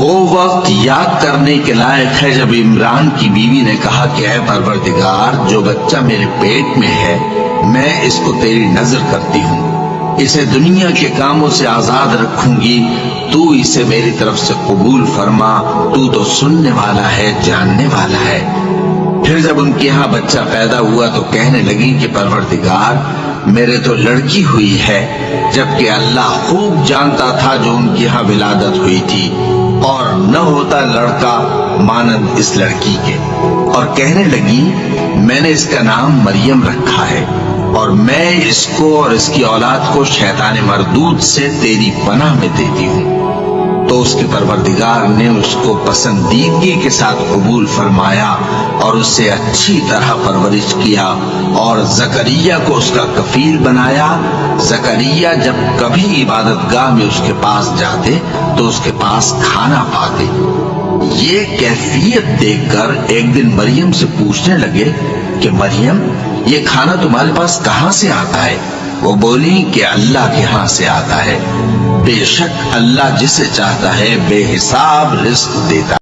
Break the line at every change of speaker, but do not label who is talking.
وہ وقت یاد کرنے کے لائق ہے جب عمران کی بیوی نے کہا کہ اے پروردگار، جو بچہ میرے پیٹ میں ہے میں اس کو تیری نظر کرتی ہوں، اسے دنیا کے کاموں سے آزاد رکھوں گی، تو اسے میری طرف سے قبول فرما، تو سننے والا ہے، جاننے والا ہے۔ پھر جب ان کے ہاں بچہ پیدا ہوا تو کہنے لگی کہ پروردگار، میرے تو لڑکی ہوئی ہے، جبکہ اللہ خوب جانتا تھا جو ان کی ہاں ولادت ہوئی تھی، اور نہ ہوتا لڑکا مانند اس لڑکی کے۔ اور کہنے لگی میں نے اس کا نام مریم رکھا ہے، اور میں اس کو اور اس کی اولاد کو شیطان مردود سے تیری پناہ میں دیتی ہوں۔ تو اس کے پروردگار نے اس کو پسندیدگی کے ساتھ قبول فرمایا اور اسے اچھی طرح پرورش کیا، اور زکریا کو اس کا کفیل بنایا۔ زکریا جب کبھی عبادت گاہ میں اس کے پاس جاتے تو اس کے پاس کھانا پاتے۔ یہ کیفیت دیکھ کر ایک دن مریم سے پوچھنے لگے کہ مریم، یہ کھانا تمہارے پاس کہاں سے آتا ہے؟ وہ بولی کہ اللہ کے ہاں سے آتا ہے، بے شک اللہ جسے چاہتا ہے بے حساب رزق دیتا